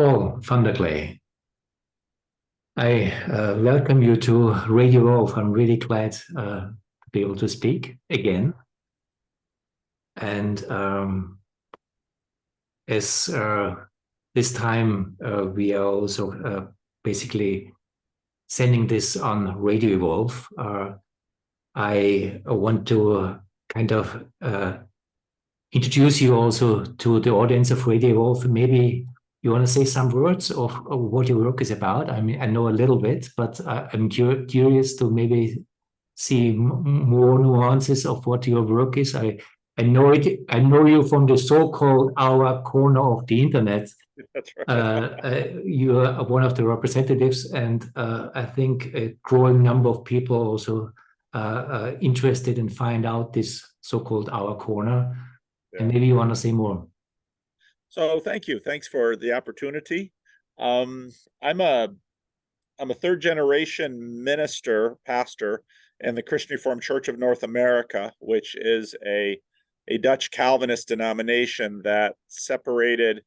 Paul van der Klee. I welcome you to Radio Wolf. I'm really glad to be able to speak again. And as this time we are also basically sending this on Radio Wolf, I want to kind of introduce you also to the audience of Radio Wolf. Maybe you want to say some words of what your work is about? I mean, I know a little bit, but I'm curious to maybe see more nuances of what your work is. I know it. I know you from the so-called Our Corner of the Internet. That's right. You are one of the representatives, and I think a growing number of people also interested in find out this so-called Our Corner. Yeah. And maybe you want to say more. So thank you. Thanks for the opportunity. I'm a third generation pastor in the Christian Reformed Church of North America, which is a Dutch Calvinist denomination that separated.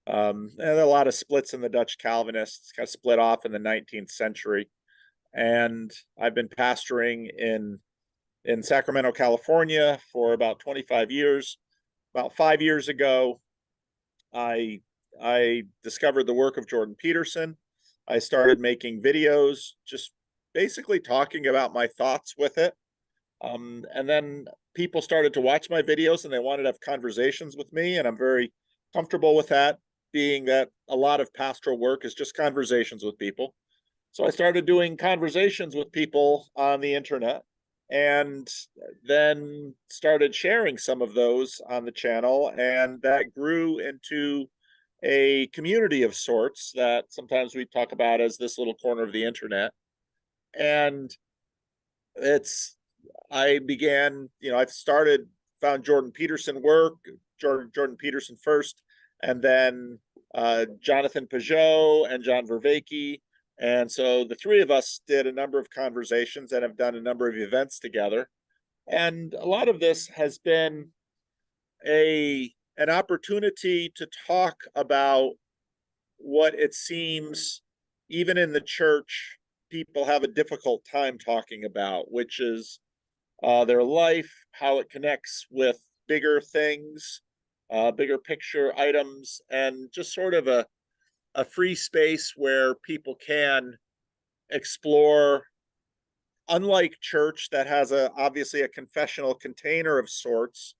There are a lot of splits in the Dutch Calvinists, kind of split off in the 19th century. And I've been pastoring in Sacramento, California for about 25 years. About 5 years ago, I discovered the work of Jordan Peterson. I started making videos, just basically talking about my thoughts with it. And then people started to watch my videos and they wanted to have conversations with me. And I'm very comfortable with that, being that a lot of pastoral work is just conversations with people. So I started doing conversations with people on the internet, and then started sharing some of those on the channel, and that grew into a community of sorts that sometimes we talk about as this little corner of the internet. And I began, found Jordan Peterson work, Jordan Peterson first, and then Jonathan Peugeot and John Vervaeke. And so the three of us did a number of conversations and have done a number of events together. And a lot of this has been an opportunity to talk about what it seems, even in the church, people have a difficult time talking about, which is their life, how it connects with bigger things, bigger picture items, and just sort of a free space where people can explore. Unlike church that has obviously a confessional container of sorts,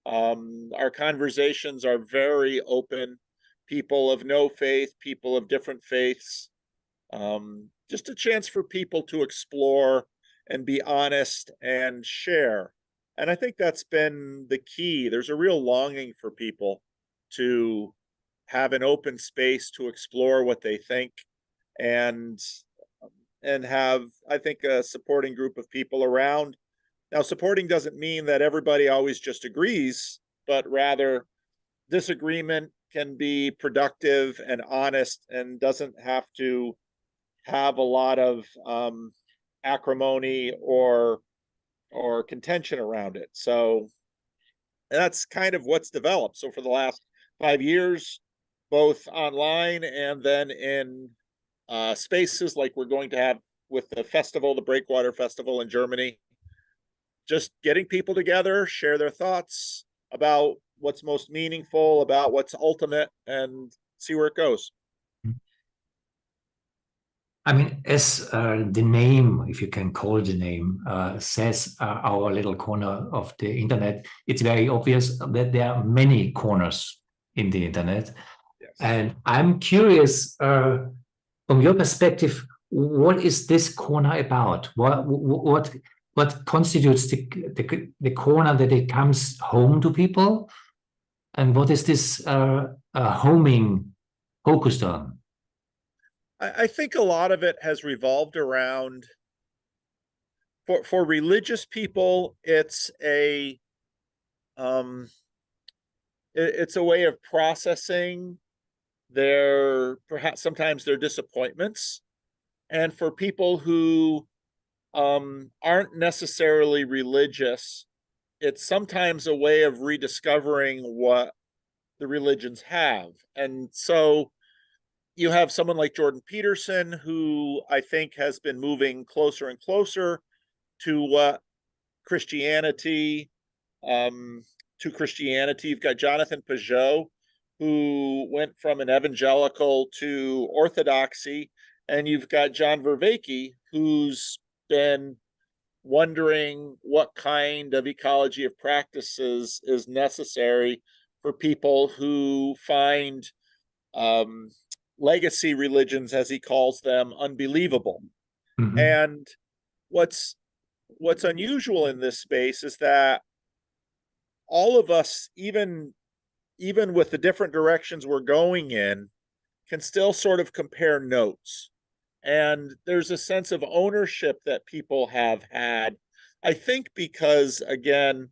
our conversations are very open. People of no faith, people of different faiths, just a chance for people to explore and be honest and share. And I think that's been the key. There's a real longing for people to have an open space to explore what they think, and have, I think, a supporting group of people around. Now, supporting doesn't mean that everybody always just agrees, but rather disagreement can be productive and honest and doesn't have to have a lot of acrimony or contention around it. So that's kind of what's developed. So for the last 5 years, both online and then in spaces like we're going to have with the festival, the Breakwater Festival in Germany, just getting people together, share their thoughts about what's most meaningful, about what's ultimate, and see where it goes. I mean, as the name, if you can call it the name, says our little corner of the internet, it's very obvious that there are many corners in the internet. Yes. And I'm curious, from your perspective, what is this corner about? What constitutes the corner that it comes home to people? And what is this homing focused on? I think a lot of it has revolved around, for religious people, it's a way of processing perhaps sometimes their disappointments. And for people who aren't necessarily religious, it's sometimes a way of rediscovering what the religions have. And so you have someone like Jordan Peterson, who I think has been moving closer and closer to Christianity. To Christianity, you've got Jonathan Pajot, who went from an evangelical to orthodoxy, and you've got John Vervaeke, who's been wondering what kind of ecology of practices is necessary for people who find um, legacy religions, as he calls them, unbelievable. Mhm. And what's unusual in this space is that all of us, even with the different directions we're going in, can still sort of compare notes. And there's a sense of ownership that people have had. I think because, again,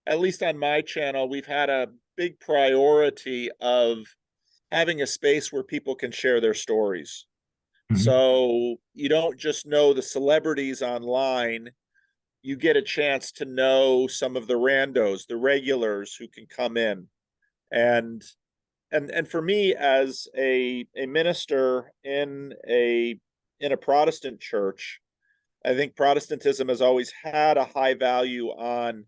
at least on my channel, we've had a big priority of having a space where people can share their stories. Mhm. So you don't just know the celebrities online, you get a chance to know some of the randos, the regulars who can come in. And and for me, as a minister in a Protestant church, I think Protestantism has always had a high value on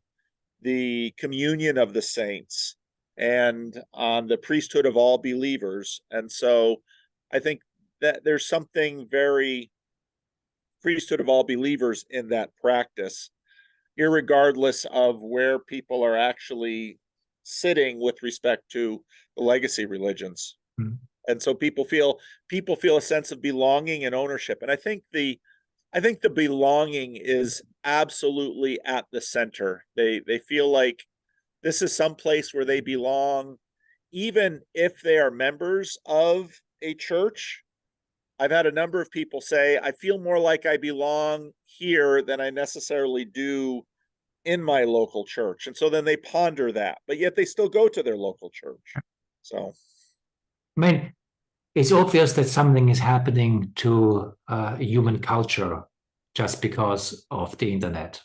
the communion of the saints and on the priesthood of all believers. And so I think that there's something very priesthood of all believers in that practice, irregardless of where people are actually sitting with respect to the legacy religions. Mhm. And so people feel a sense of belonging and ownership. And I think the belonging is absolutely at the center. They feel like this is some place where they belong, even if they are members of a church. I've had a number of people say, I feel more like I belong here than I necessarily do in my local church. And so then they ponder that, but yet they still go to their local church. So, I mean, it's obvious that something is happening to human culture just because of the internet.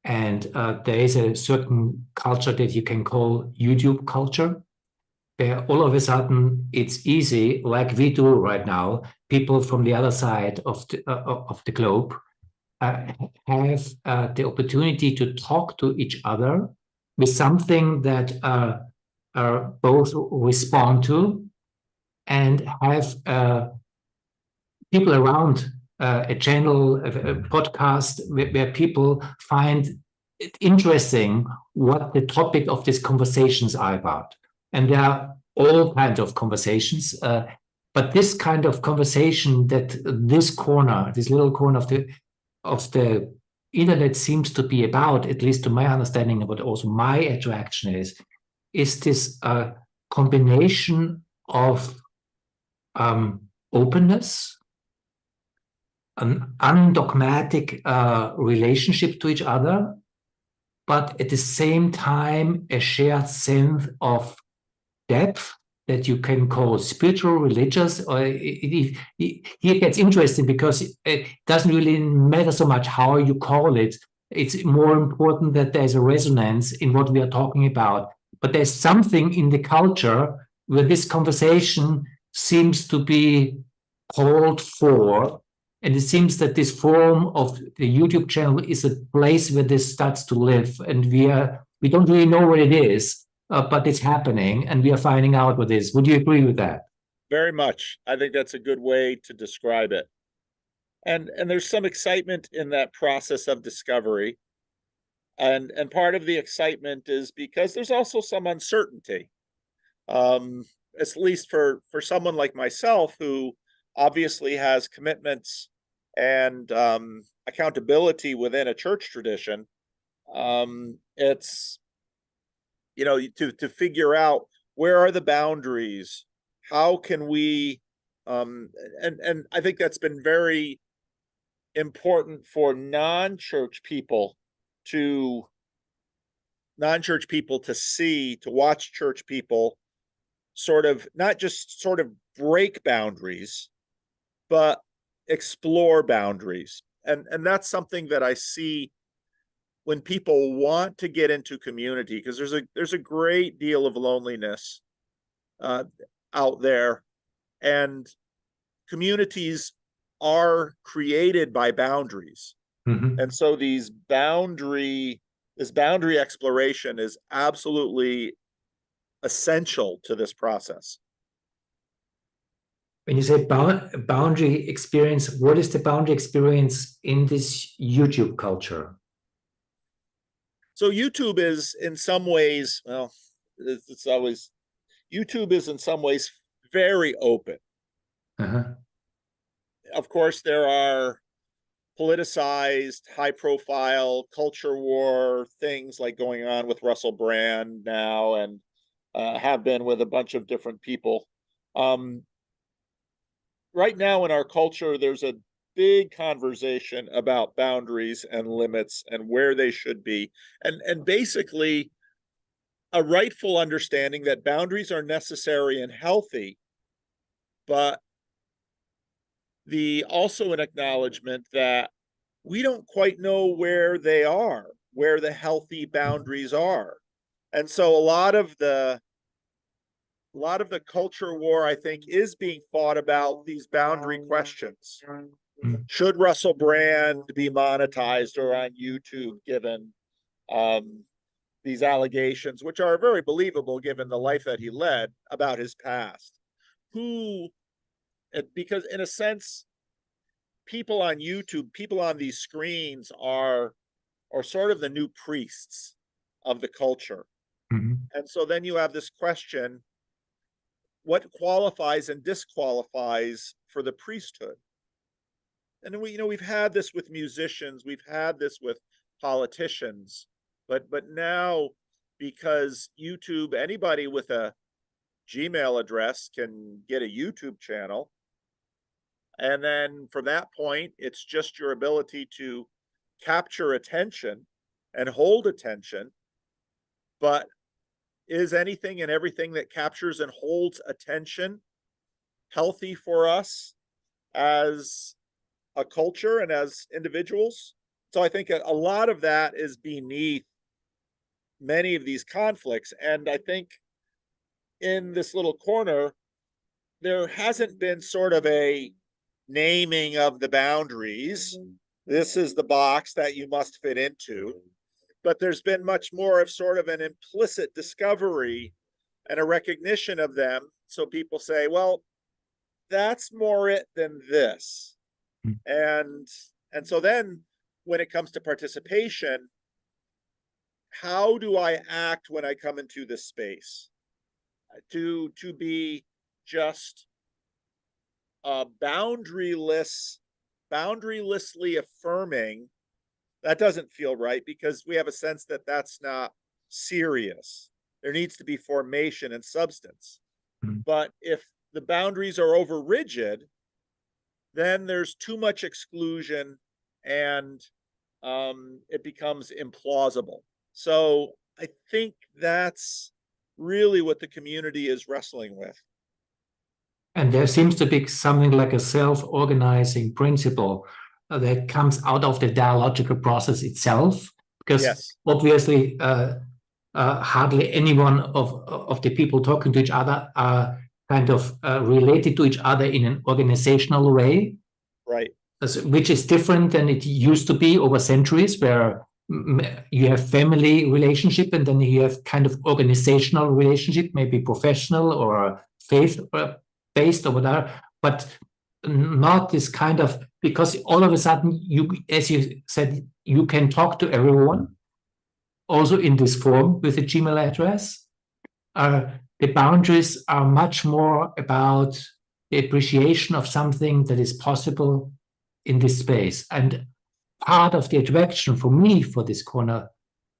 And there is a certain culture that you can call YouTube culture, where all of a sudden it's easy, like we do right now. People from the other side of the globe uh, have the opportunity to talk to each other with something that both respond to and have people around a channel, a podcast where people find it interesting what the topic of these conversations are about. And there are all kinds of conversations, but this kind of conversation that this little corner of the internet seems to be about, at least to my understanding, but also my attraction is this combination of openness, an undogmatic relationship to each other, but at the same time, a shared sense of depth that you can call spiritual, religious, or here it gets interesting because it doesn't really matter so much how you call it. It's more important that there's a resonance in what we are talking about. But there's something in the culture where this conversation seems to be called for. And it seems that this form of the YouTube channel is a place where this starts to live. And we don't really know what it is, but it's happening and we are finding out what it is. Would you agree with that? very much. I think that's a good way to describe it. And there's some excitement in that process of discovery. And part of the excitement is because there's also some uncertainty. At least for someone like myself who obviously has commitments and accountability within a church tradition. It's, you know, to figure out where are the boundaries, how can we, and I think that's been very important for to non-church people to see, to watch church people sort of not just sort of break boundaries, but explore boundaries. And that's something that I see when people want to get into community, because there's a great deal of loneliness uh, out there. And communities are created by boundaries. Mm-hmm. And so this boundary exploration is absolutely essential to this process. When you say boundary experience, what is the boundary experience in this YouTube culture? So YouTube is in some ways, well, it's always, YouTube is in some ways very open. Uh-huh. Of course, there are politicized, high-profile culture war things like going on with Russell Brand now, and have been with a bunch of different people. Right now in our culture, there's a big conversation about boundaries and limits and where they should be, and basically a rightful understanding that boundaries are necessary and healthy, but also an acknowledgement that we don't quite know where they are, where the healthy boundaries are. And so a lot of the culture war, I think, is being fought about these boundary questions. Mm-hmm. Should Russell Brand be monetized or on YouTube, given these allegations, which are very believable given the life that he led, about his past? Because in a sense, people on YouTube, people on these screens are sort of the new priests of the culture. Mm-hmm. And so then you have this question, what qualifies and disqualifies for the priesthood? And we've had this with musicians, we've had this with politicians, but now, because YouTube, anybody with a Gmail address can get a YouTube channel, and then from that point, it's just your ability to capture attention and hold attention. But is anything and everything that captures and holds attention healthy for us as a culture and as individuals? So I think a lot of that is beneath many of these conflicts. And I think in this little corner, there hasn't been sort of a naming of the boundaries. This is the box that you must fit into. But there's been much more of sort of an implicit discovery and a recognition of them. So people say, well, that's more it than this. And so then when it comes to participation, how do I act when I come into this space? To be just boundarylessly affirming, that doesn't feel right, because we have a sense that that's not serious. There needs to be formation and substance. Mm-hmm. But if the boundaries are over rigid, then there's too much exclusion, and it becomes implausible. So I think that's really what the community is wrestling with. And there seems to be something like a self-organizing principle that comes out of the dialogical process itself, because Yes. obviously hardly any one of the people talking to each other are kind of related to each other in an organizational way, right? Which is different than it used to be over centuries, where you have family relationship and then you have kind of organizational relationship, maybe professional or faith based or whatever, but not this kind of, because all of a sudden you, as you said, you can talk to everyone also in this form with a Gmail address. The boundaries are much more about the appreciation of something that is possible in this space. And part of the attraction for me for this corner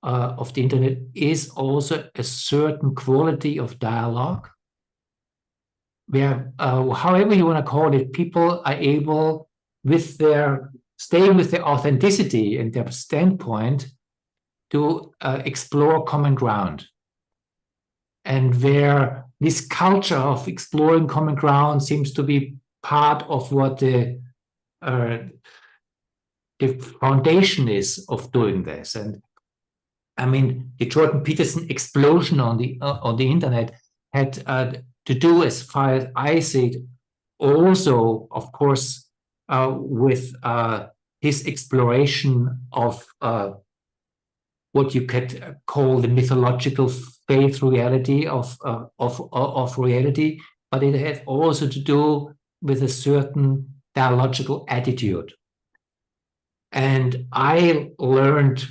of the internet is also a certain quality of dialogue, where, however you want to call it, people are able, with their staying with their authenticity and their standpoint, to explore common ground. And where this culture of exploring common ground seems to be part of what the foundation is of doing this. And I mean, the Jordan Peterson explosion on the internet had to do, as far as I see it, also, of course, with his exploration of what you could call the mythological faith reality of reality, but it had also to do with a certain dialogical attitude. And I learned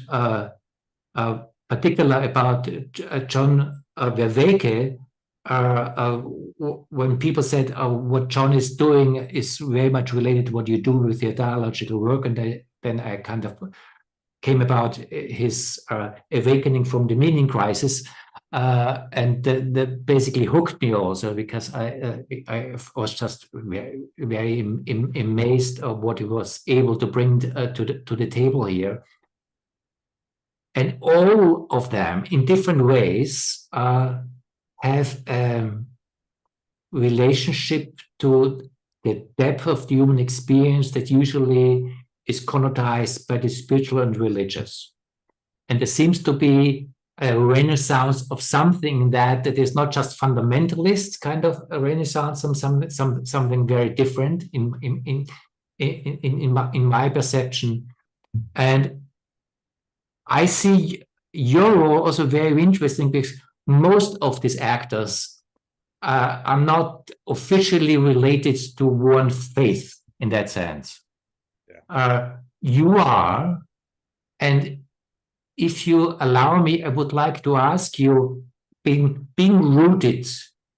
particularly about John Vervaeke when people said what John is doing is very much related to what you do with your dialogical work, and then I kind of came about his awakening from the meaning crisis, and that basically hooked me also, because I was just very amazed of what he was able to bring to the table here. And all of them, in different ways, have a relationship to the depth of the human experience that usually is connotized by the spiritual and religious. And there seems to be a renaissance of something that is not just fundamentalist kind of a renaissance, something very different in my perception. And I see your role also very interesting, because most of these actors are not officially related to one faith in that sense. Yeah. You are, and if you allow me, I would like to ask you, being rooted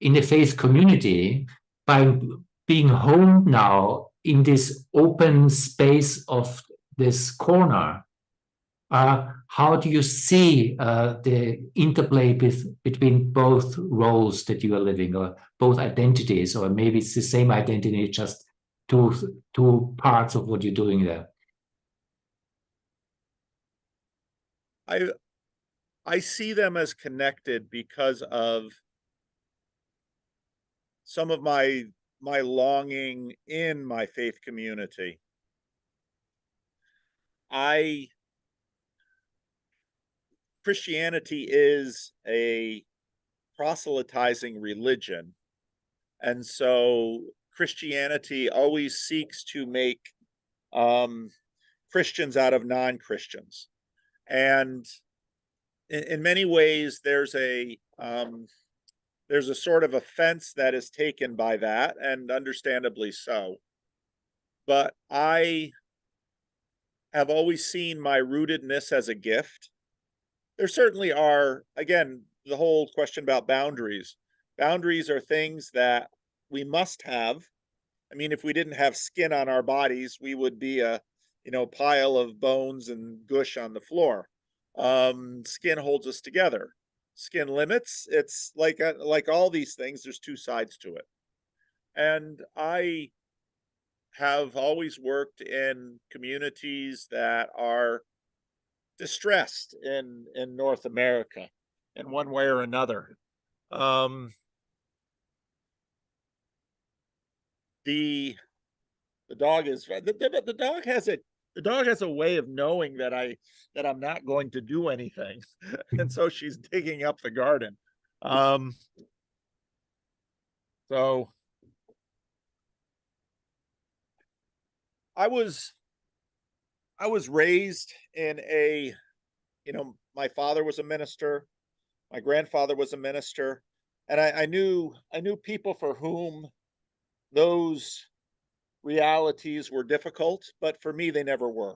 in the faith community, by being home now in this open space of this corner, how do you see the interplay between both roles that you are living, or both identities, or maybe it's the same identity, just two parts of what you're doing there? I see them as connected because of some of my longing in my faith community. Christianity is a proselytizing religion, and so Christianity always seeks to make Christians out of non-Christians. And in many ways, there's a sort of offense that is taken by that, and understandably so. But I have always seen my rootedness as a gift. There certainly are, again, the whole question about boundaries. Boundaries are things that we must have. I mean, if we didn't have skin on our bodies, we would be a pile of bones and gush on the floor. Skin holds us together. Skin limits. It's like all these things, there's two sides to it. And I have always worked in communities that are distressed in North America in one way or another. The dog is the dog has a way of knowing that I'm not going to do anything, and so she's digging up the garden. So I was raised in my father was a minister, my grandfather was a minister, and I knew people for whom those realities were difficult, but for me, they never were.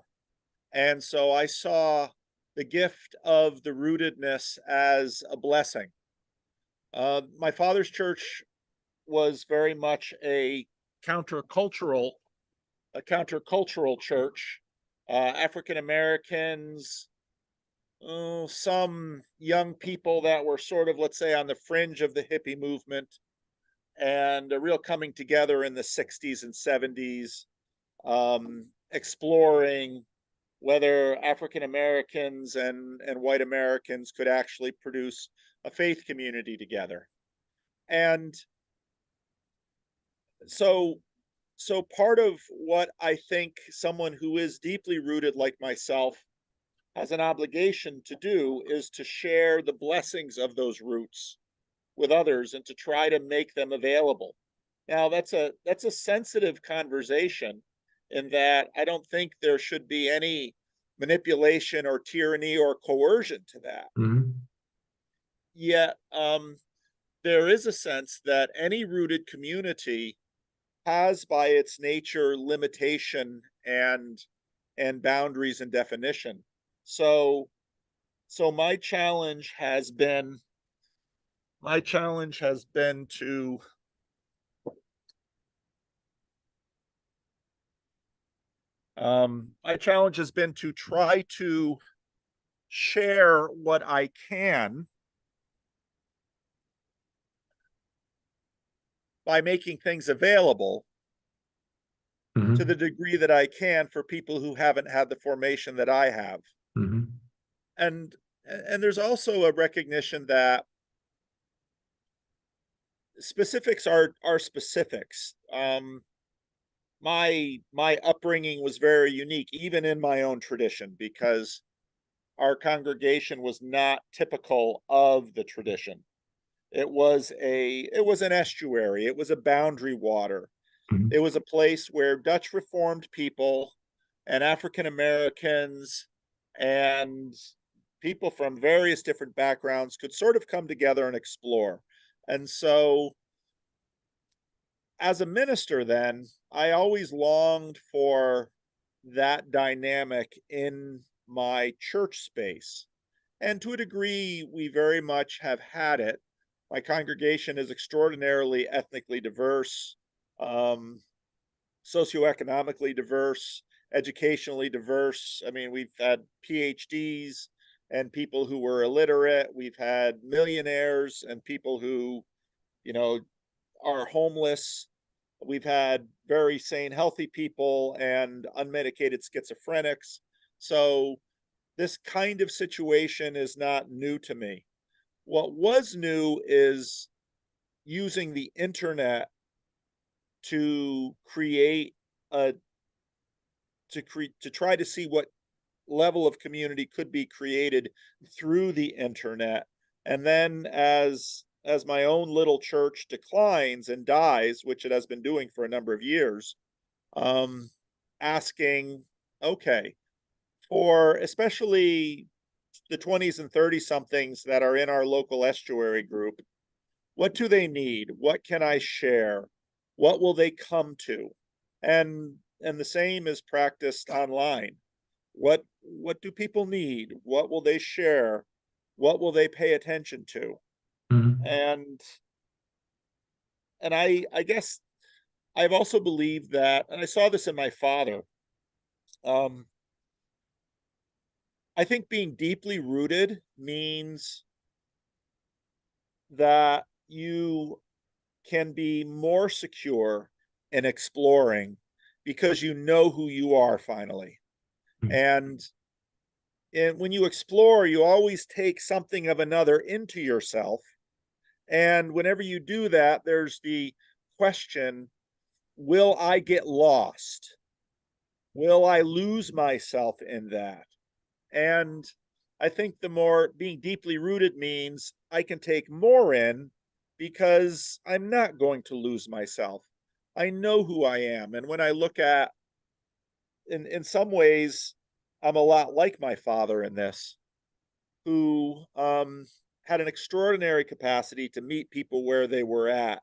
And so I saw the gift of the rootedness as a blessing. My father's church was very much a countercultural church. African Americans, some young people that were sort of, let's say, on the fringe of the hippie movement, and a real coming together in the 60s and 70s, exploring whether African Americans and white Americans could actually produce a faith community together. And so part of what I think someone who is deeply rooted like myself has an obligation to do is to share the blessings of those roots with others, and to try to make them available. Now that's a sensitive conversation in that I don't think there should be any manipulation or tyranny or coercion to that. Mm-hmm. Yet there is a sense that any rooted community has by its nature limitation and boundaries and definition. So my challenge has been to try to share what I can by making things available Mm-hmm. to the degree that I can for people who haven't had the formation that I have. Mm-hmm. And there's also a recognition that specifics are specifics. My upbringing was very unique, even in my own tradition, because our congregation was not typical of the tradition. It was an estuary. It was a boundary water. Mm-hmm. It was a place where Dutch Reformed people and African Americans and people from various different backgrounds could sort of come together and explore. And so, as a minister, then, I always longed for that dynamic in my church space. And to a degree, we very much have had it. My congregation is extraordinarily ethnically diverse, um, socioeconomically diverse, educationally diverse. I mean, we've had PhDs and people who were illiterate. We've had millionaires and people who, you know, are homeless. We've had very sane, healthy people and unmedicated schizophrenics. So this kind of situation is not new to me. What was new is using the internet to create a to try to see what level of community could be created through the internet. And then as my own little church declines and dies, which it has been doing for a number of years, asking, okay, for especially the 20s and 30 somethings that are in our local estuary group, what do they need? What can I share? What will they come to? And the same is practiced online. What do people need? What will they share? What will they pay attention to? Mm-hmm. And I guess I've also believed that, and I saw this in my father. I think being deeply rooted means that you can be more secure in exploring because you know who you are finally. And when you explore, you always take something of another into yourself. And whenever you do that, there's the question, will I get lost? Will I lose myself in that? And I think the more being deeply rooted means I can take more in because I'm not going to lose myself. I know who I am. And when I look at, in some ways, I'm a lot like my father in this, who had an extraordinary capacity to meet people where they were at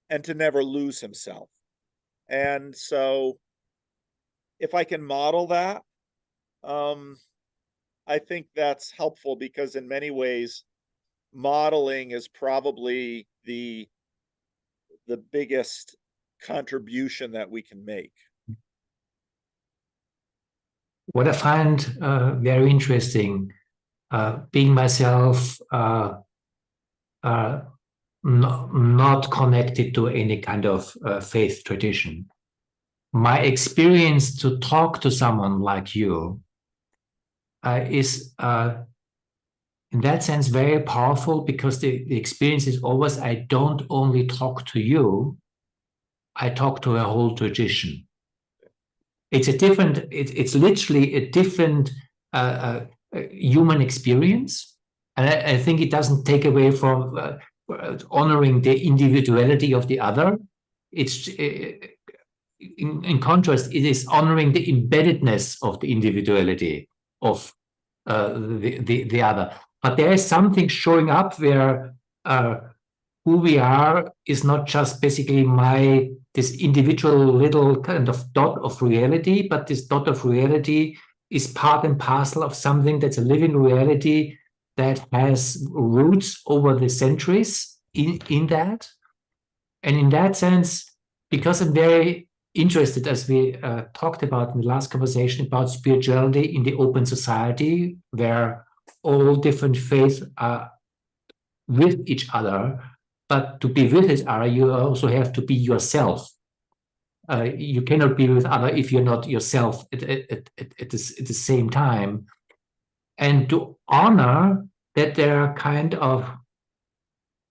and to never lose himself. And so if I can model that, I think that's helpful because in many ways, modeling is probably the biggest contribution that we can make. What I find very interesting, being myself not connected to any kind of faith tradition, my experience to talk to someone like you is in that sense very powerful, because the experience is always, I don't only talk to you, I talk to a whole tradition. It's a different, it's literally a different human experience. And I think it doesn't take away from honoring the individuality of the other, it's in contrast, it is honoring the embeddedness of the individuality of the other. But there is something showing up where who we are is not just basically this individual little kind of dot of reality, but this dot of reality is part and parcel of something that's a living reality that has roots over the centuries in that. And in that sense, because I'm very interested, as we talked about in the last conversation, about spirituality in the open society, where all different faiths are with each other. But to be with each other, you also have to be yourself. You cannot be with other if you're not yourself at the same time. And to honor that there are kind of,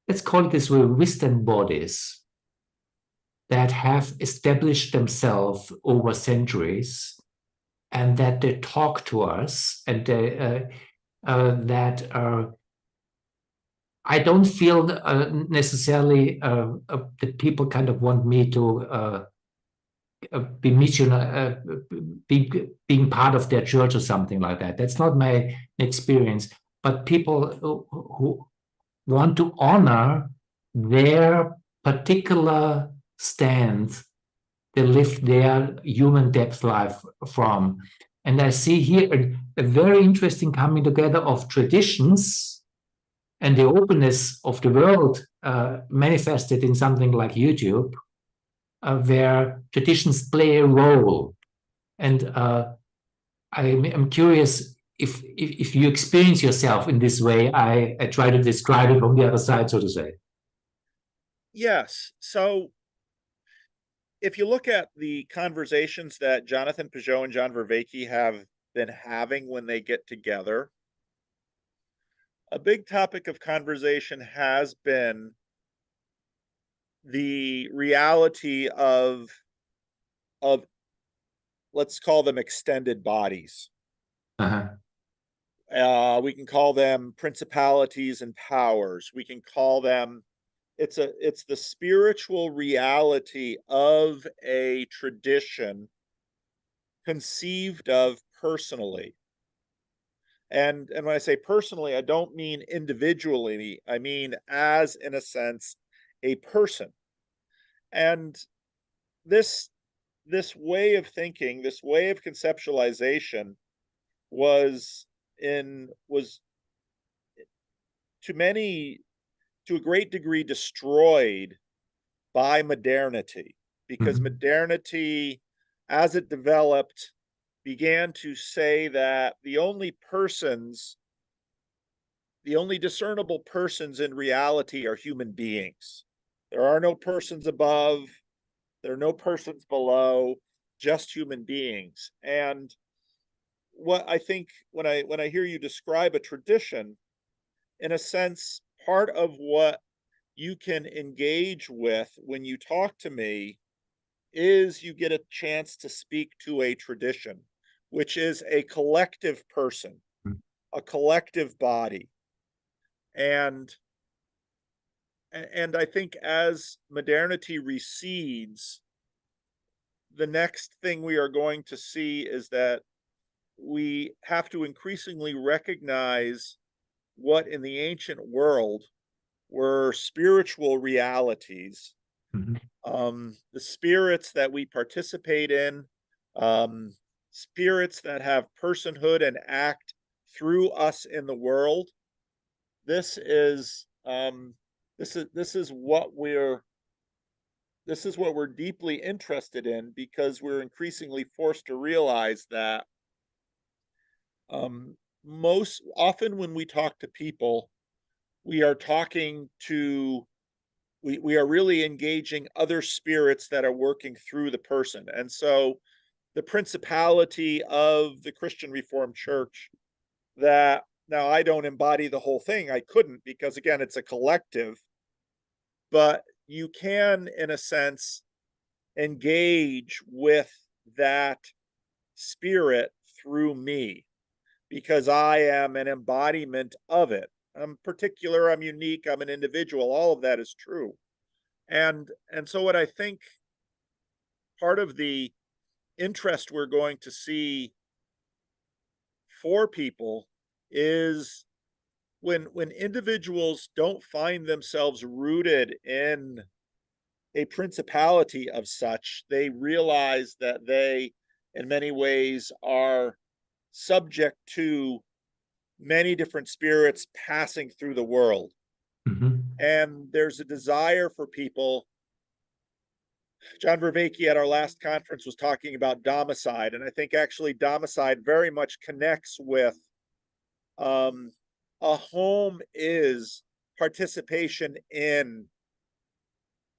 let's call it this way, wisdom bodies that have established themselves over centuries, and that they talk to us, and that I don't feel necessarily that people kind of want me to be missionary, being part of their church or something like that. That's not my experience. But people who want to honor their particular stand they live their human depth life from. And I see here a very interesting coming together of traditions and the openness of the world manifested in something like YouTube, where traditions play a role. And I'm curious if you experience yourself in this way. I try to describe it from the other side, so to say. Yes. So if you look at the conversations that Jonathan Pageau and John Vervaeke have been having when they get together, a big topic of conversation has been the reality of let's call them extended bodies. We can call them principalities and powers. We can call them, it's the spiritual reality of a tradition conceived of personally. And when I say personally, I don't mean individually. I mean as, in a sense, a person. And this way of thinking, this way of conceptualization was to a great degree destroyed by modernity, because modernity, as it developed, began to say that the only discernible persons in reality are human beings. There are no persons above, there are no persons below, just human beings. And what I think when I hear you describe a tradition, in a sense, part of what you can engage with when you talk to me is you get a chance to speak to a tradition, which is a collective person, a collective body. And I think as modernity recedes, the next thing we are going to see is that we have to increasingly recognize what in the ancient world were spiritual realities, the spirits that we participate in, spirits that have personhood and act through us in the world. This is what we're deeply interested in, because we're increasingly forced to realize that most often when we talk to people, we are really engaging other spirits that are working through the person. And so the principality of the Christian Reformed Church, that now I don't embody the whole thing, I couldn't, because again, it's a collective, but you can, in a sense, engage with that spirit through me, because I am an embodiment of it. I'm particular, I'm unique, I'm an individual, all of that is true. And so what I think part of the interest we're going to see for people is when individuals don't find themselves rooted in a principality of such, they realize that they, in many ways, are subject to many different spirits passing through the world. Mm-hmm. And there's a desire for people. John Vervaeke at our last conference was talking about domicide, and I think actually domicide very much connects with a home is participation in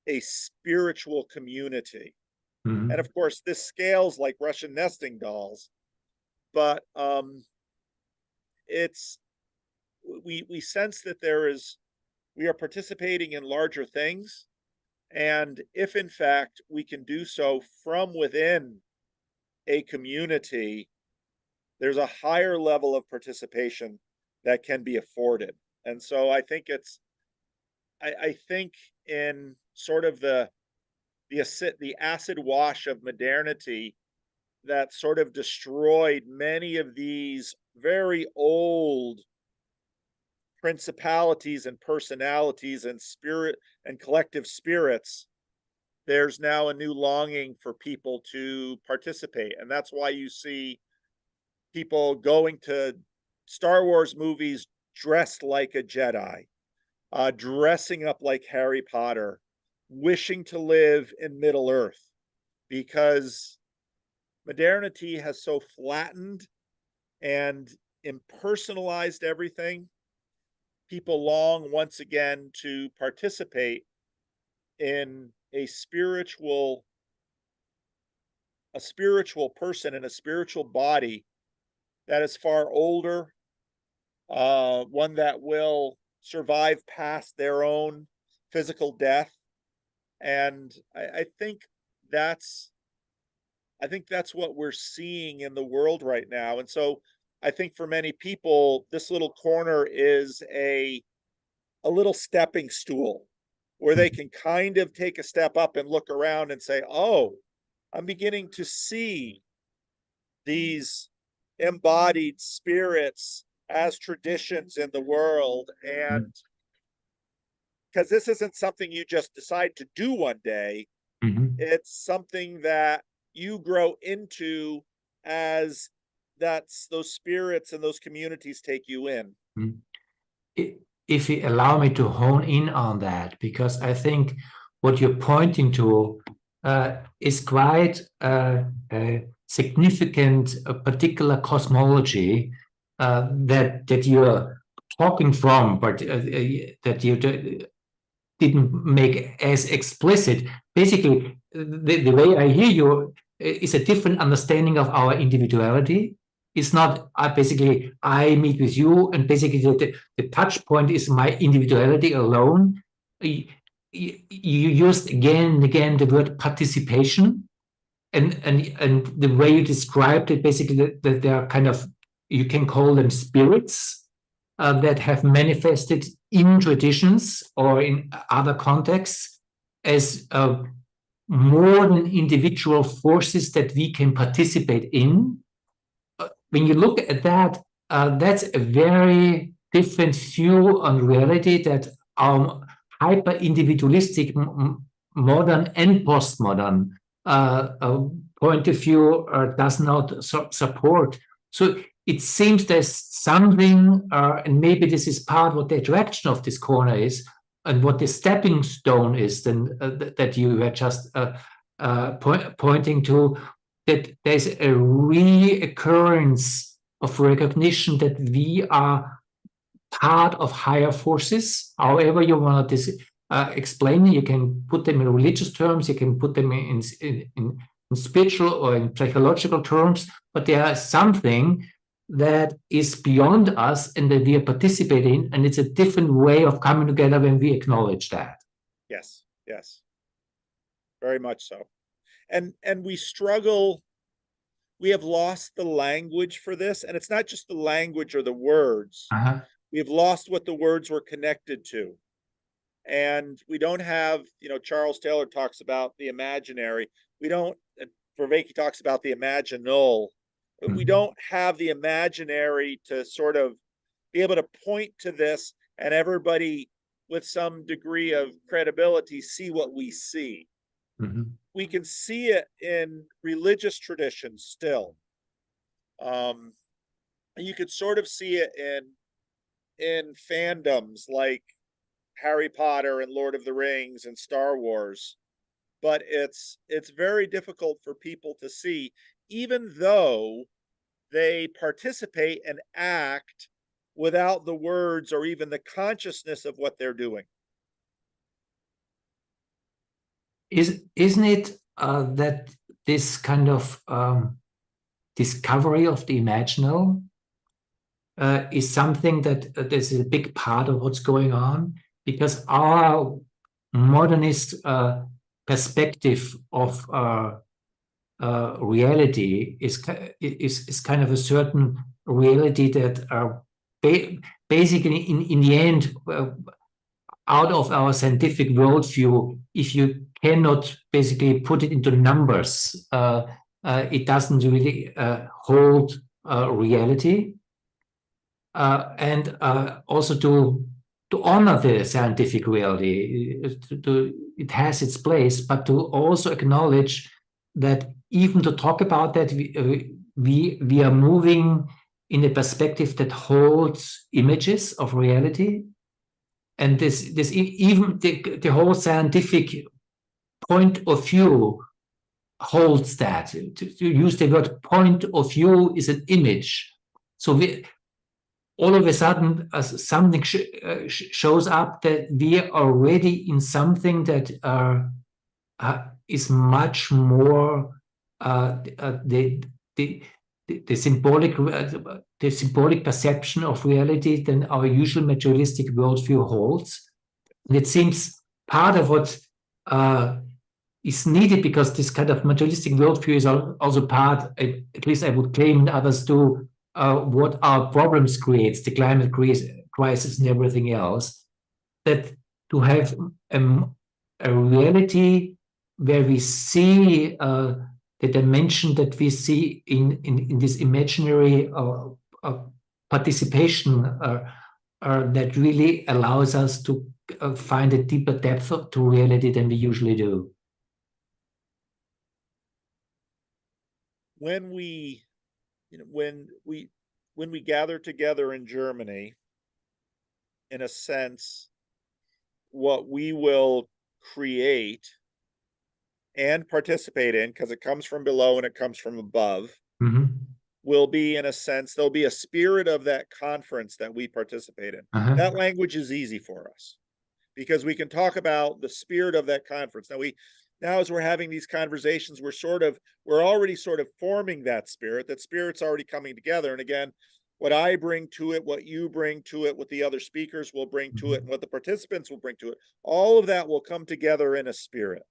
a spiritual community. Mm-hmm. And of course, this scales like Russian nesting dolls, but it's we sense that we are participating in larger things. And if in fact we can do so from within a community, there's a higher level of participation that can be afforded. And so I think I think in sort of the acid wash of modernity that sort of destroyed many of these very old principalities and personalities and spirit and collective spirits, there's now a new longing for people to participate. And that's why you see people going to Star Wars movies dressed like a Jedi, dressing up like Harry Potter, wishing to live in Middle Earth, because modernity has so flattened and impersonalized everything. People long once again to participate in a spiritual person in a spiritual body that is far older, one that will survive past their own physical death. And I think that's what we're seeing in the world right now. And so I think for many people, this little corner is a little stepping stool where they can kind of take a step up and look around and say, oh, I'm beginning to see these embodied spirits as traditions in the world. And because this isn't something you just decide to do one day, Mm-hmm. it's something that you grow into as those spirits and those communities take you in. If you allow me to hone in on that, because I think what you're pointing to is quite a significant, particular cosmology that you're talking from, but that you didn't make as explicit. Basically, the way I hear you is a different understanding of our individuality. It's not basically I meet with you and basically the touch point is my individuality alone. You used again and again the word participation, and the way you described it, basically that they are kind of, you can call them spirits that have manifested in traditions or in other contexts as more than individual forces that we can participate in. When you look at that, that's a very different view on reality that our hyper-individualistic modern and postmodern point of view does not support. So it seems there's something, and maybe this is part what the attraction of this corner is, and what the stepping stone is, then that you were just pointing to, that there's a reoccurrence of recognition that we are part of higher forces. However you want to explain it, you can put them in religious terms, you can put them in spiritual or in psychological terms, but there is something that is beyond us and that we are participating in, and it's a different way of coming together when we acknowledge that. Yes, yes, very much so. And we struggle. We have lost the language for this, and it's not just the language or the words. Uh-huh. We have lost what the words were connected to. And we don't have, Charles Taylor talks about the imaginary. We don't, Vervaeke talks about the imaginal. We don't have the imaginary to sort of be able to point to this and everybody with some degree of credibility see what we see. We can see it in religious traditions still. You could sort of see it in fandoms like Harry Potter and Lord of the Rings and Star Wars, but it's very difficult for people to see, even though they participate and act without the words or even the consciousness of what they're doing. Isn't it that this kind of discovery of the imaginal is something that is a big part of what's going on? Because our modernist perspective of reality is kind of a certain reality that basically in the end, out of our scientific worldview, if you cannot basically put it into numbers, it doesn't really hold reality. And also to honor the scientific reality, it has its place, but to also acknowledge that even to talk about that, we are moving in a perspective that holds images of reality. And this even the whole scientific point of view holds that. To use the word point of view is an image. So all of a sudden, something shows up that we are already in something that is much more the symbolic perception of reality than our usual materialistic worldview holds. And it seems part of what is needed, because this kind of materialistic worldview is also part, at least I would claim, and others do, what our problems creates, the climate crisis and everything else, that to have a reality where we see the dimension that we see in this imaginary participation that really allows us to find a deeper depth to reality than we usually do. When we gather together in Germany, in a sense, what we will create and participate in, because it comes from below and it comes from above, will be, in a sense, there'll be a spirit of that conference that we participate in. That language is easy for us because we can talk about the spirit of that conference. Now as we're having these conversations, we're already sort of forming that spirit. That spirit's already coming together. And again, what I bring to it, what you bring to it, what the other speakers will bring to it, and what the participants will bring to it, all of that will come together in a spirit.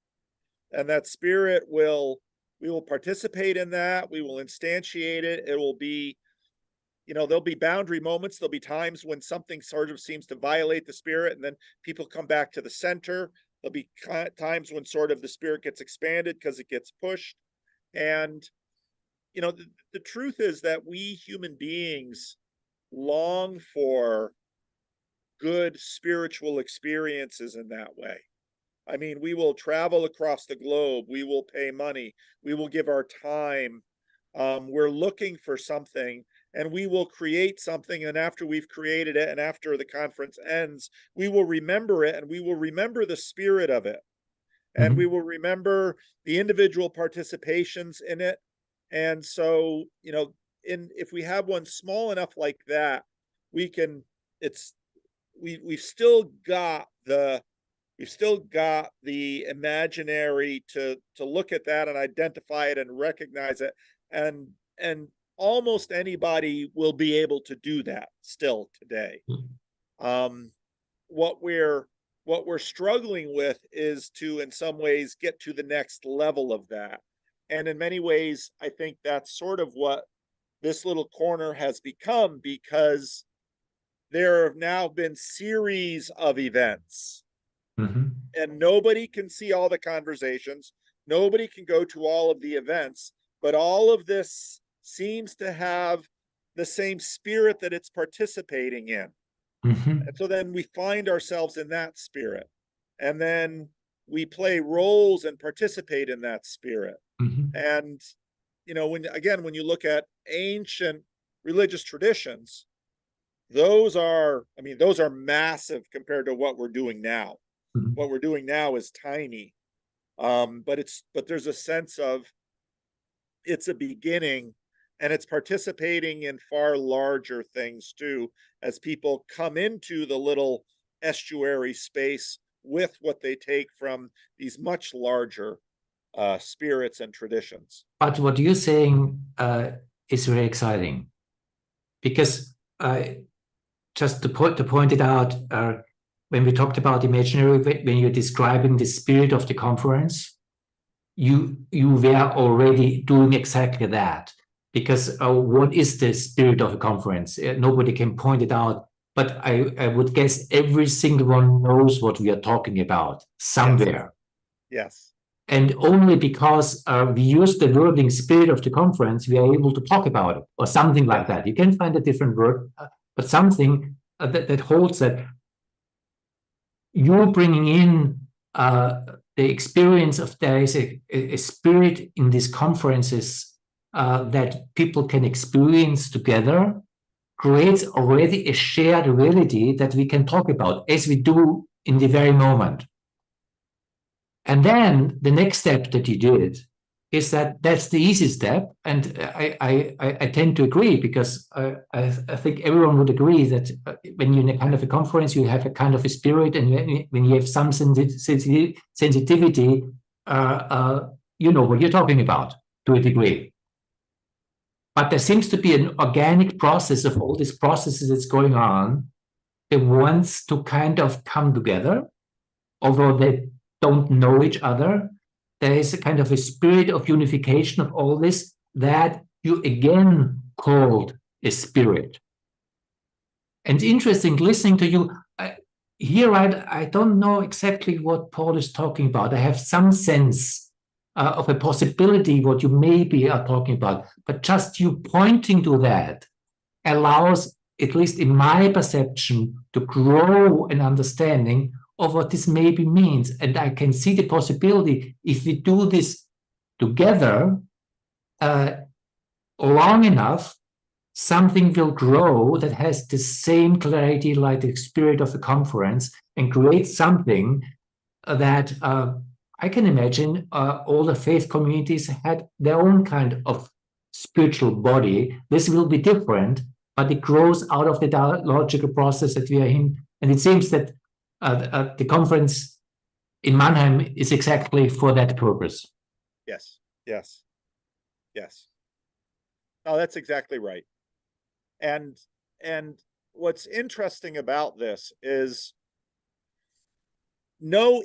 And that spirit we will participate in that. We will instantiate it. It will be, there'll be boundary moments. There'll be times when something sort of seems to violate the spirit, and then people come back to the center. There'll be times when sort of the spirit gets expanded because it gets pushed. And, the truth is that we human beings long for good spiritual experiences in that way. I mean, we will travel across the globe. We will pay money. We will give our time. We're looking for something, and we will create something. And after we've created it, and after the conference ends, we will remember it, and we will remember the spirit of it. And we will remember the individual participations in it. And so, if we have one small enough like that, we've still got the imaginary to look at that and identify it and recognize it. And almost anybody will be able to do that still today. What we're struggling with is to, in some ways, get to the next level of that. And in many ways, I think that's sort of what this little corner has become, because there have now been series of events And nobody can see all the conversations. Nobody can go to all of the events, but all of this seems to have the same spirit that it's participating in. And so then we find ourselves in that spirit. And then we play roles and participate in that spirit. And, you know, when you look at ancient religious traditions, those are massive compared to what we're doing now. What we're doing now is tiny. But there's a sense of it's a beginning, and it's participating in far larger things too, as people come into the little estuary space with what they take from these much larger spirits and traditions. But what you're saying is very exciting, because just to point it out, when we talked about imaginary, when you're describing the spirit of the conference, you were already doing exactly that. Because what is the spirit of a conference? Nobody can point it out, but I would guess every single one knows what we are talking about somewhere. Yes. And only because we use the wording spirit of the conference, we are able to talk about it, or something like that. You can find a different word, but something that holds that. You're bringing in the experience of there is a spirit in these conferences that people can experience together, creates already a shared reality that we can talk about, as we do in the very moment. And then the next step that you did is that's the easy step. And I tend to agree, because I think everyone would agree that when you're in a kind of a conference, you have a kind of a spirit, and when you have some sensitivity, you know what you're talking about to a degree. But there seems to be an organic process of all these processes that's going on that wants to kind of come together, although they don't know each other. There is a kind of a spirit of unification of all this that you again called a spirit. And it's interesting listening to you. Here, I don't know exactly what Paul is talking about. I have some sense of a possibility what you maybe are talking about. But just you pointing to that allows, at least in my perception, to grow an understanding of what this maybe means. And I can see the possibility, if we do this together long enough, something will grow that has the same clarity like the spirit of the conference, and create something that I can imagine all the faith communities had their own kind of spiritual body. This will be different, but it grows out of the dialogical process that we are in. And it seems that the conference in Mannheim is exactly for that purpose. Yes. Oh, that's exactly right. And what's interesting about this is none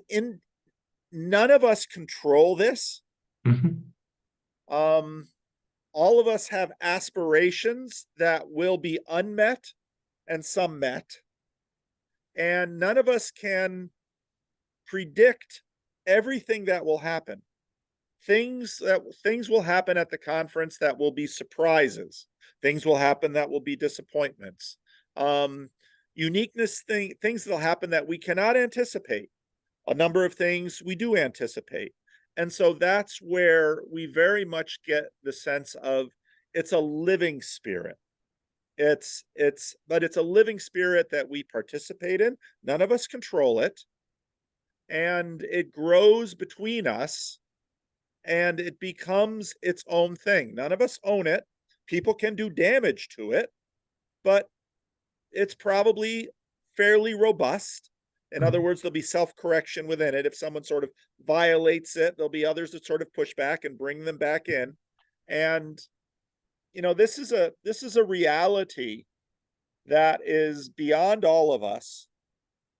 of us control this. All of us have aspirations that will be unmet and some met. And none of us can predict everything that will happen. Things will happen at the conference that will be surprises. Things will happen that will be disappointments. Things that'll happen that we cannot anticipate. A number of things we do anticipate. And so that's where we very much get the sense of it's a living spirit. But it's a living spirit that we participate in. None of us control it. And it grows between us, and it becomes its own thing. None of us own it. People can do damage to it, but it's probably fairly robust. In other words, there'll be self-correction within it. If someone sort of violates it, there'll be others that sort of push back and bring them back in. And, you know, this is a reality that is beyond all of us,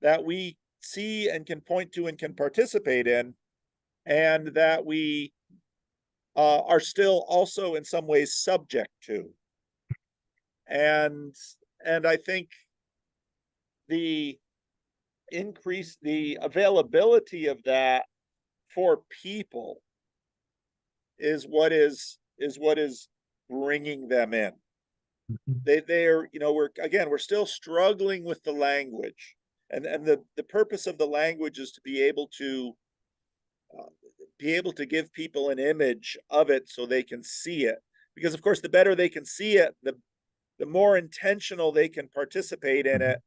that we see and can point to and can participate in, and that we are still also in some ways subject to. And I think increase the availability of that for people is what is bringing them in. They're, you know, we're still struggling with the language, and the purpose of the language is to be able to give people an image of it so they can see it, because of course the better they can see it, the more intentional they can participate in it,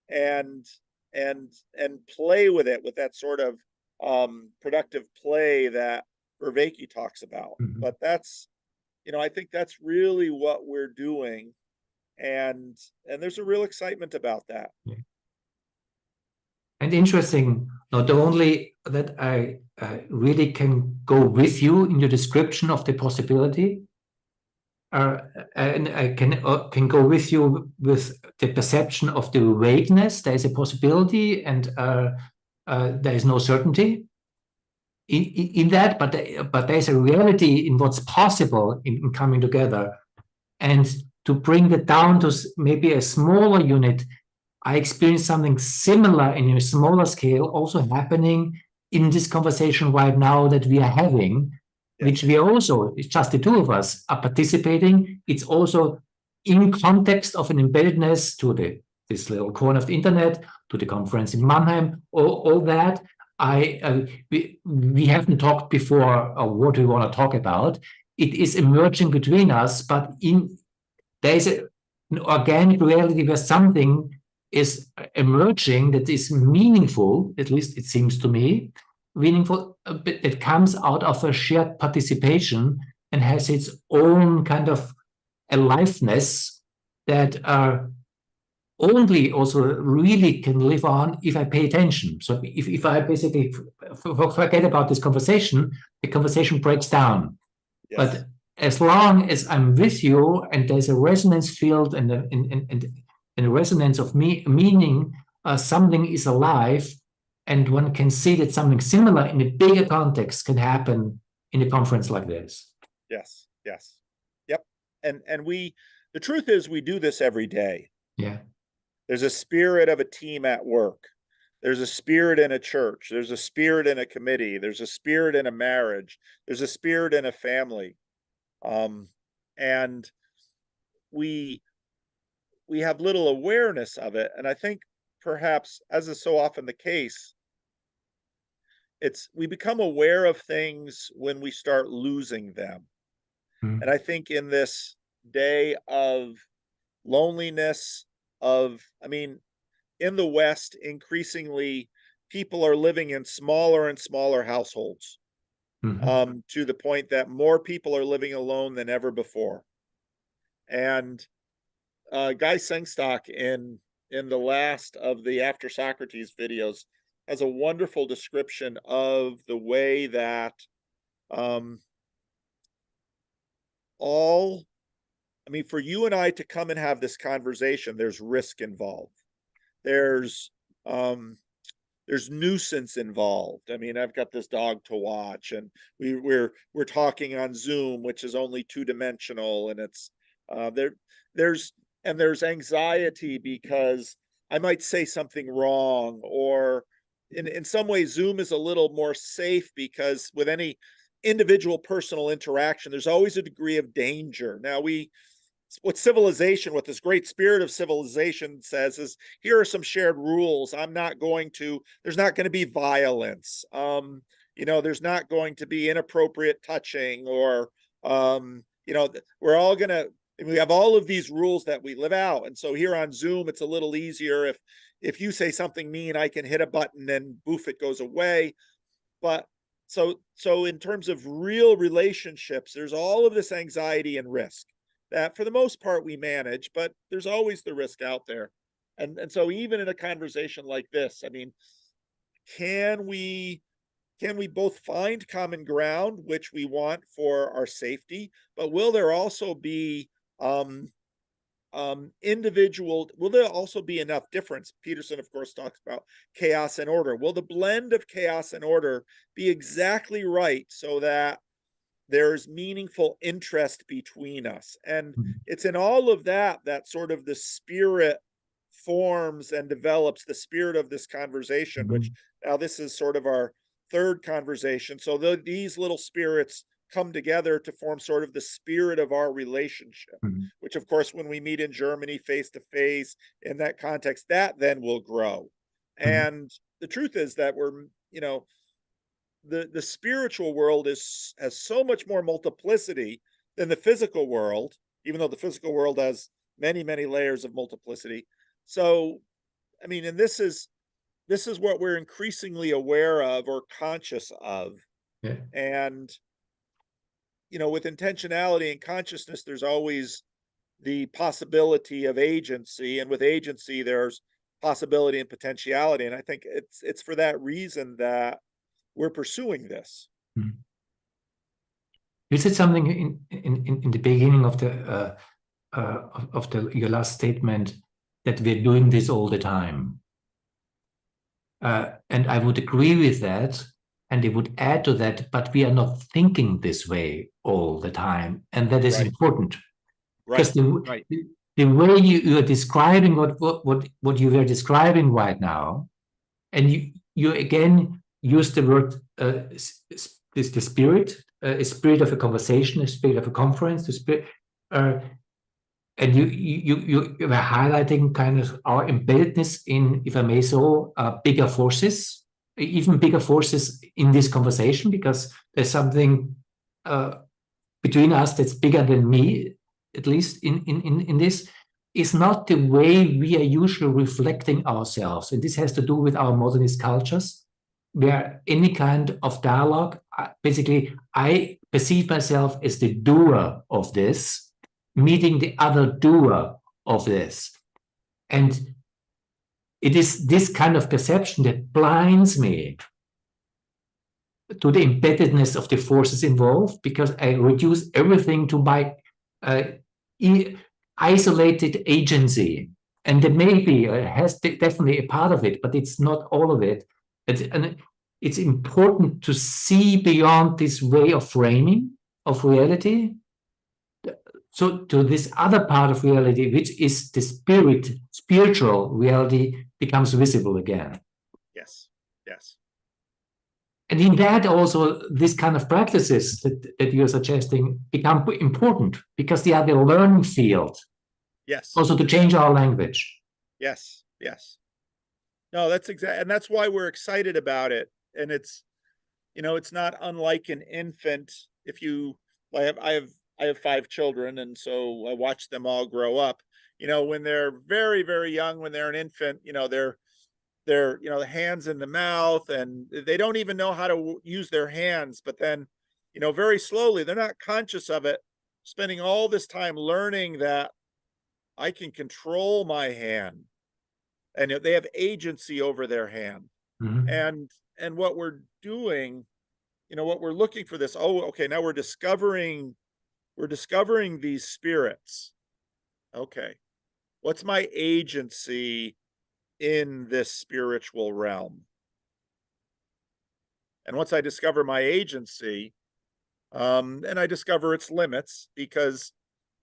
and play with it, with that sort of productive play that Vervaeke talks about. But that's, you know, I think that's really what we're doing, and there's a real excitement about that. Yeah. And interesting, not only that I really can go with you in your description of the possibility, and I can go with you with the perception of the vagueness. There is a possibility, and there is no certainty in that, but there's a reality in what's possible in coming together. And to bring that down to maybe a smaller unit, I experienced something similar in a smaller scale also happening in this conversation right now that we are having, which we are also, it's just the two of us are participating. It's also in context of an embeddedness to this little corner of the internet, to the conference in Mannheim, all that. We haven't talked before what we want to talk about. It is emerging between us, but there is an organic reality where something is emerging that is meaningful, at least it seems to me, meaningful, it comes out of a shared participation and has its own kind of aliveness that only also really can live on if I pay attention. So if I basically forget about this conversation, the conversation breaks down. Yes. But as long as I'm with you and there's a resonance field and a resonance of meaning, something is alive, and one can see that something similar in a bigger context can happen in a conference like this. Yes, yes. Yep. And the truth is we do this every day. Yeah. There's a spirit of a team at work. There's a spirit in a church. There's a spirit in a committee. There's a spirit in a marriage. There's a spirit in a family. And we have little awareness of it. And I think perhaps, as is so often the case, we become aware of things when we start losing them. And I think in this day of loneliness, in the West, increasingly people are living in smaller and smaller households, to the point that more people are living alone than ever before. And Guy Sengstock in the last of the After Socrates videos has a wonderful description of the way that for you and I to come and have this conversation, there's risk involved. There's nuisance involved. I've got this dog to watch, and we're talking on Zoom, which is only 2-dimensional, and it's there's anxiety because I might say something wrong, or in some ways Zoom is a little more safe because with any individual personal interaction, there's always a degree of danger. Now what this great spirit of civilization says is, here are some shared rules. there's not going to be violence. There's not going to be inappropriate touching, or, we're all going to, we have all of these rules that we live out. And so here on Zoom, it's a little easier. If you say something mean, I can hit a button and boof, it goes away. But so in terms of real relationships, there's all of this anxiety and risk that for the most part we manage, but there's always the risk out there. And so even in a conversation like this, can we both find common ground, which we want for our safety, but will there also be will there also be enough difference? Peterson, of course, talks about chaos and order. Will the blend of chaos and order be exactly right so that there's meaningful interest between us? And it's in all of that sort of the spirit forms and develops the spirit of this conversation, which now this is sort of our third conversation. So these little spirits come together to form sort of the spirit of our relationship, which of course, when we meet in Germany face to face in that context, that then will grow. And the truth is that we're, the spiritual world has so much more multiplicity than the physical world, even though the physical world has many, many layers of multiplicity. So, I mean, and this is what we're increasingly aware of or conscious of. Yeah. And, with intentionality and consciousness, there's always the possibility of agency. And with agency, there's possibility and potentiality. And I think it's for that reason that we're pursuing this. You said something in the beginning of your last statement that we're doing this all the time. And I would agree with that. And they would add to that, but we are not thinking this way all the time. And that is important. Because the way you are describing what you were describing right now, and you again use the word the spirit, a spirit of a conversation, a spirit of a conference, the spirit, and you were highlighting kind of our embeddedness in, if I may so, bigger forces, even bigger forces in this conversation, because there's something between us that's bigger than me, at least in this, is not the way we are usually reflecting ourselves. And this has to do with our modernist cultures, where any kind of dialogue, basically, I perceive myself as the doer of this, meeting the other doer of this. And it is this kind of perception that blinds me to the embeddedness of the forces involved, because I reduce everything to my isolated agency. And there may be, has definitely a part of it, but it's not all of it. And it's important to see beyond this way of framing of reality, so to this other part of reality, which is the spiritual reality, becomes visible again. Yes. And in that also, this kind of practices that you're suggesting become important, because they are the learning field. Yes. Also to change our language. Yes. No, that's exactly, and that's why we're excited about it. And it's, it's not unlike an infant. I have 5 children, and so I watch them all grow up. When they're very, very young, when they're an infant, they're the hands in the mouth, and they don't even know how to use their hands. But then, very slowly, they're not conscious of it, spending all this time learning that I can control my hand, and they have agency over their hand. And what we're doing, what we're looking for this, now we're discovering these spirits. Okay, what's my agency in this spiritual realm? And once I discover my agency, and I discover its limits, because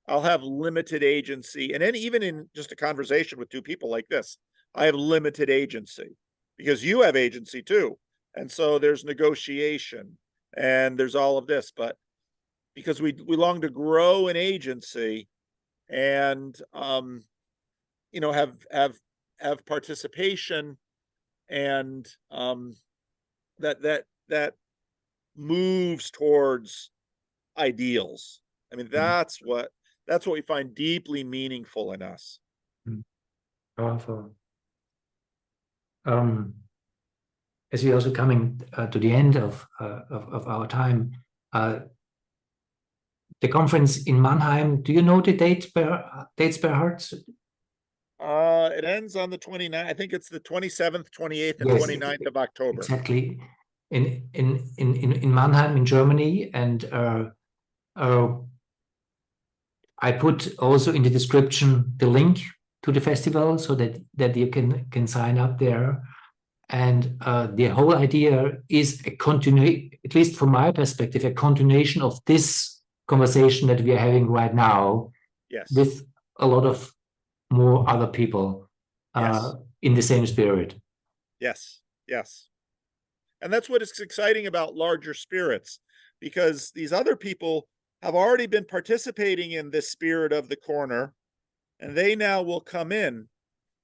I'll have limited agency, and then even in just a conversation with 2 people like this, I have limited agency, because you have agency too. And so there's negotiation, and there's all of this, but because we long to grow in agency, and have participation, and that moves towards ideals. I mean, that's what we find deeply meaningful in us. Powerful. As we're also coming to the end of our time, the conference in Mannheim, do you know the dates by heart? It ends on the 29th. I think it's the 27th, 28th, and 29th of October. Exactly. In Mannheim, in Germany. And I put also in the description the link to the festival, so that you can sign up there. And the whole idea is a continuation, at least from my perspective, a continuation of this conversation that we are having right now. Yes. With a lot of more other people. Yes. in the same spirit. Yes. Yes. And that's what is exciting about larger spirits, because these other people have already been participating in this spirit of the corner, and they now will come in.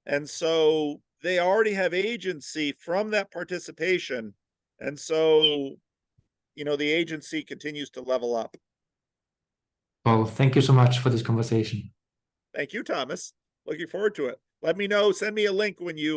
And so they already have agency from that participation. And so, the agency continues to level up. Well, thank you so much for this conversation. Thank you, Thomas. Looking forward to it. Let me know, send me a link when you